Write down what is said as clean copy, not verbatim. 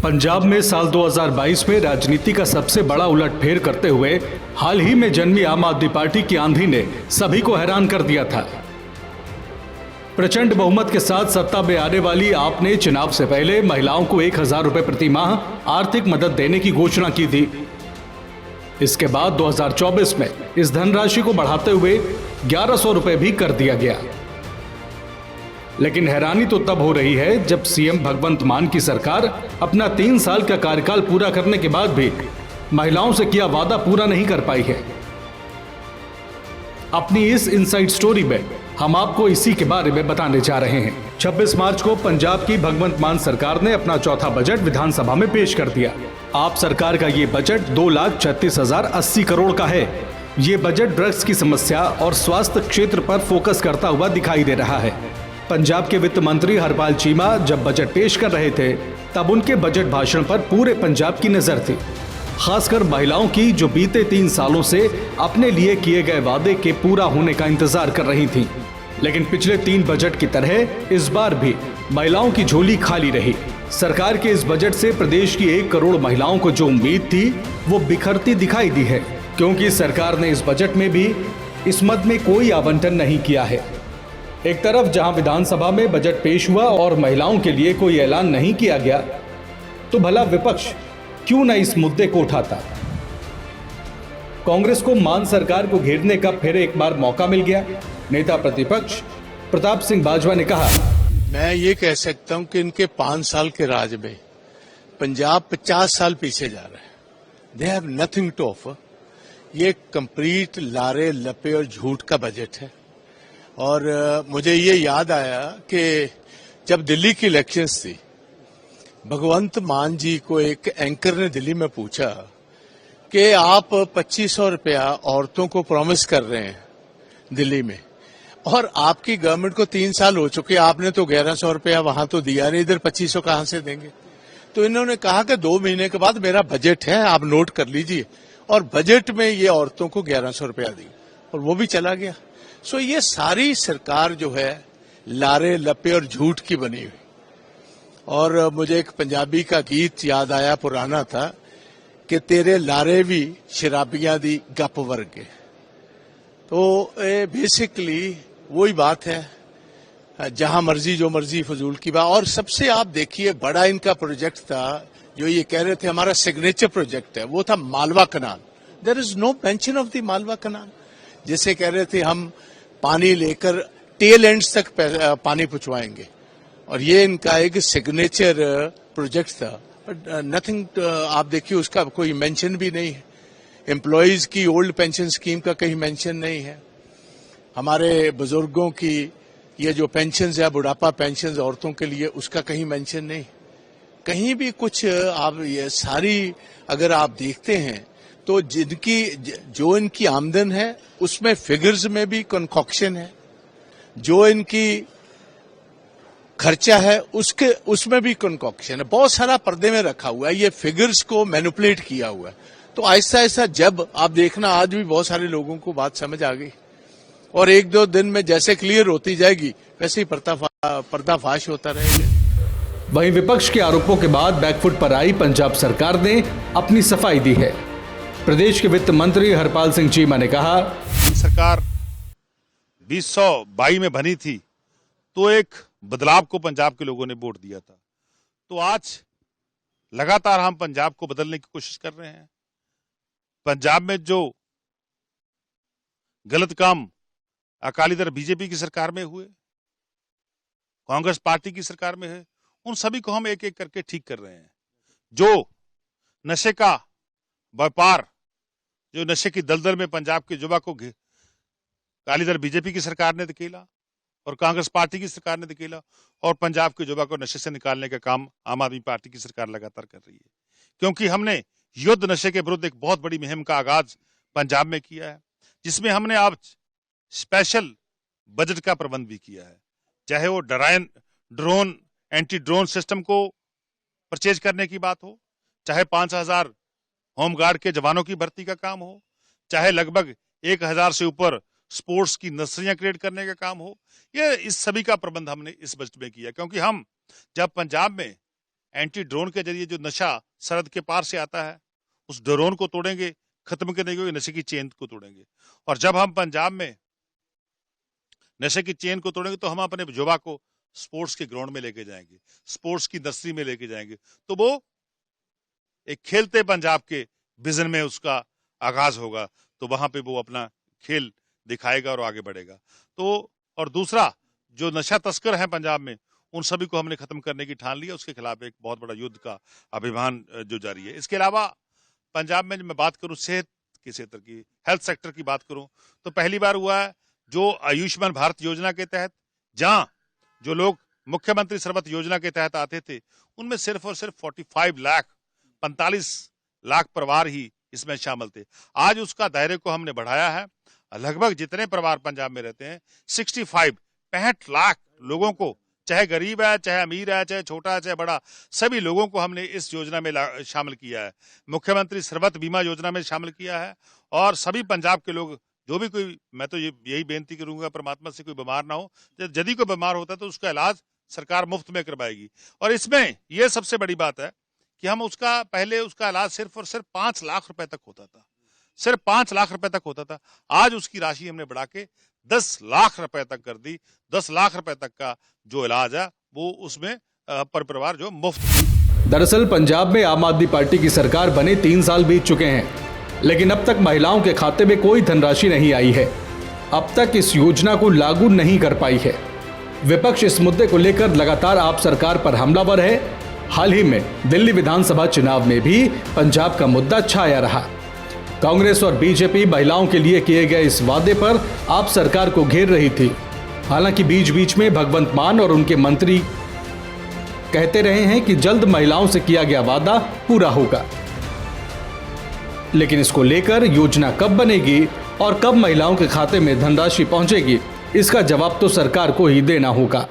पंजाब में साल 2022 में राजनीति का सबसे बड़ा उलटफेर करते हुए हाल ही में जन्मी आम आदमी पार्टी की आंधी ने सभी को हैरान कर दिया था। प्रचंड बहुमत के साथ सत्ता में आने वाली आप ने चुनाव से पहले महिलाओं को 1000 रुपए प्रति माह आर्थिक मदद देने की घोषणा की थी। इसके बाद 2024 में इस धनराशि को बढ़ाते हुए 1100 रुपए भी कर दिया गया। लेकिन हैरानी तो तब हो रही है जब सीएम भगवंत मान की सरकार अपना 3 साल का कार्यकाल पूरा करने के बाद भी महिलाओं से किया वादा पूरा नहीं कर पाई है। अपनी इस इनसाइड स्टोरी में हम आपको इसी के बारे में बताने जा रहे हैं। 26 मार्च को पंजाब की भगवंत मान सरकार ने अपना चौथा बजट विधानसभा में पेश कर दिया। आप सरकार का ये बजट 2,36,080 करोड़ का है। ये बजट ड्रग्स की समस्या और स्वास्थ्य क्षेत्र पर फोकस करता हुआ दिखाई दे रहा है। पंजाब के वित्त मंत्री हरपाल चीमा जब बजट पेश कर रहे थे तब उनके बजट भाषण पर पूरे पंजाब की नजर थी, खासकर महिलाओं की जो बीते 3 सालों से अपने लिए किए गए वादे के पूरा होने का इंतजार कर रही थीं। लेकिन पिछले 3 बजट की तरह इस बार भी महिलाओं की झोली खाली रही। सरकार के इस बजट से प्रदेश की 1 करोड़ महिलाओं को जो उम्मीद थी वो बिखरती दिखाई दी है, क्योंकि सरकार ने इस बजट में भी इस मद में कोई आवंटन नहीं किया है। एक तरफ जहां विधानसभा में बजट पेश हुआ और महिलाओं के लिए कोई ऐलान नहीं किया गया, तो भला विपक्ष क्यों न इस मुद्दे को उठाता। कांग्रेस को मान सरकार को घेरने का फिर एक बार मौका मिल गया। नेता प्रतिपक्ष प्रताप सिंह बाजवा ने कहा, मैं ये कह सकता हूं कि इनके 5 साल के राज में पंजाब 50 साल पीछे जा रहा है। They have nothing to offer. ये कंप्लीट लारे लपे और झूठ का बजट है। और मुझे ये याद आया कि जब दिल्ली की इलेक्शंस थी, भगवंत मान जी को एक एंकर ने दिल्ली में पूछा कि आप 2500 रुपया औरतों को प्रॉमिस कर रहे हैं दिल्ली में, और आपकी गवर्नमेंट को 3 साल हो चुके, आपने तो 1100 रुपया वहां तो दिया नहीं, इधर 2500 कहां से देंगे। तो इन्होंने कहा कि 2 महीने के बाद मेरा बजट है, आप नोट कर लीजिए, और बजट में ये औरतों को 1100 रुपया दी और वो भी चला गया। सो ये सारी सरकार जो है लारे लपे और झूठ की बनी हुई। और मुझे एक पंजाबी का गीत याद आया, पुराना था, कि तेरे लारे भी शराबियां दी गप वर्गे। तो बेसिकली वही बात है, जहां मर्जी जो मर्जी फजूल की बात। और सबसे आप देखिए बड़ा इनका प्रोजेक्ट था, जो ये कह रहे थे हमारा सिग्नेचर प्रोजेक्ट है, वो था Malwa canal. There is no mention of the Malwa canal. जैसे कह रहे थे हम पानी लेकर टेल एंड्स तक पानी पहुंचवाएंगे, और ये इनका एक सिग्नेचर प्रोजेक्ट था। बट नथिंग, आप देखिए उसका कोई मेंशन भी नहीं है। एम्प्लॉयज की ओल्ड पेंशन स्कीम का कहीं मेंशन नहीं है। हमारे बुजुर्गों की ये जो पेंशन है, बुढ़ापा पेंशन औरतों के लिए, उसका कहीं मेंशन नहीं। कहीं भी कुछ आप ये सारी अगर आप देखते हैं तो जो इनकी आमदन है उसमें फिगर्स में भी कंकॉक्शन है, जो इनकी खर्चा है उसमें भी कंकॉक्शन है। बहुत सारा पर्दे में रखा हुआ है, ये फिगर्स को मैनिपुलेट किया हुआ है। तो आहिस्ता आहिस्ता जब आप देखना, आज भी बहुत सारे लोगों को बात समझ आ गई, और 1-2 दिन में जैसे क्लियर होती जाएगी वैसे ही पर्दाफाश होता रहेगा। वहीं विपक्ष के आरोपों के बाद बैकफुट पर आई पंजाब सरकार ने अपनी सफाई दी है। प्रदेश के वित्त मंत्री हरपाल सिंह चीमा ने कहा, सरकार 2022 में बनी थी तो एक बदलाव को पंजाब के लोगों ने वोट दिया था। तो आज लगातार हम पंजाब को बदलने की कोशिश कर रहे हैं। पंजाब में जो गलत काम अकाली दल बीजेपी की सरकार में हुए, कांग्रेस पार्टी की सरकार में है, उन सभी को हम एक एक करके ठीक कर रहे हैं। जो नशे का व्यापार, जो नशे की दलदल में पंजाब के युवा को अकाली दल बीजेपी की सरकार ने धकेला और कांग्रेस पार्टी की सरकार ने धकेला, और पंजाब के युवा को नशे से निकालने का काम आम आदमी पार्टी की सरकार लगातार कर रही है। क्योंकि हमने युद्ध नशे के विरुद्ध एक बहुत बड़ी मुहिम का आगाज पंजाब में किया है, जिसमें हमने आज स्पेशल बजट का प्रबंध भी किया है। चाहे वो ड्रोन एंटी ड्रोन सिस्टम को परचेज करने की बात हो, चाहे 5000 होमगार्ड के जवानों की भर्ती का काम हो, चाहे लगभग 1000 से ऊपर स्पोर्ट्स की नर्सरियां क्रिएट करने का काम हो, ये इस सभी का प्रबंध हमने इस बजट में किया। क्योंकि हम जब पंजाब में एंटी ड्रोन के जरिए जो नशा सरहद के पार से आता है, उस ड्रोन को तोड़ेंगे, खत्म करने के लिए नशे की चेन को तोड़ेंगे। और जब हम पंजाब में नशे की चेन को तोड़ेंगे तो हम अपने युवा को स्पोर्ट्स के ग्राउंड में लेके जाएंगे, स्पोर्ट्स की नर्सरी में लेके जाएंगे, तो वो एक खेलते पंजाब के विजन में उसका आगाज होगा, तो वहां पे वो अपना खेल दिखाएगा और आगे बढ़ेगा। तो और दूसरा, जो नशा तस्कर हैं पंजाब में, उन सभी को हमने खत्म करने की ठान लिया। उसके खिलाफ एक बहुत बड़ा युद्ध का अभियान जो जारी है। इसके अलावा पंजाब में मैं बात करूं सेहत के क्षेत्र की, हेल्थ सेक्टर की बात करूं, तो पहली बार हुआ है जो आयुष्मान भारत योजना के तहत, जहां जो लोग मुख्यमंत्री सर्वत योजना के तहत आते थे, उनमें सिर्फ और सिर्फ 45 लाख परिवार ही इसमें शामिल थे। आज उसका दायरे को हमने बढ़ाया है। लगभग जितने परिवार पंजाब में रहते हैं 65 लाख लोगों को, चाहे गरीब है, चाहे अमीर है, चाहे छोटा है, चाहे बड़ा, सभी लोगों को हमने इस योजना में शामिल किया है। मुख्यमंत्री सर्वत बीमा योजना में शामिल किया है। और सभी पंजाब के लोग, जो भी कोई, मैं तो यही बेनती करूंगा परमात्मा से कोई बीमार ना हो, यदि कोई बीमार होता है तो उसका इलाज सरकार मुफ्त में करवाएगी। और इसमें यह सबसे बड़ी बात है कि हम पहले उसका इलाज सिर्फ और सिर्फ 5 लाख रुपए तक होता था, सिर्फ 5 लाख रुपए तक होता था। आज उसकी राशि हमने बढ़ा के 10 लाख रुपए तक कर दी। 10 लाख रुपए तक का जो इलाज है वो उसमें पर परिवार जो मुफ्त। दरअसल पंजाब में आम आदमी पार्टी की सरकार बने 3 साल बीत चुके हैं, लेकिन अब तक महिलाओं के खाते में कोई धनराशि नहीं आई है। अब तक इस योजना को लागू नहीं कर पाई है। विपक्ष इस मुद्दे को लेकर लगातार आप सरकार पर हमलावर है। हाल ही में दिल्ली विधानसभा चुनाव में भी पंजाब का मुद्दा छाया रहा। कांग्रेस और बीजेपी महिलाओं के लिए किए गए इस वादे पर आप सरकार को घेर रही थी। हालांकि बीच बीच में भगवंत मान और उनके मंत्री कहते रहे हैं कि जल्द महिलाओं से किया गया वादा पूरा होगा, लेकिन इसको लेकर योजना कब बनेगी और कब महिलाओं के खाते में धनराशि पहुंचेगी, इसका जवाब तो सरकार को ही देना होगा।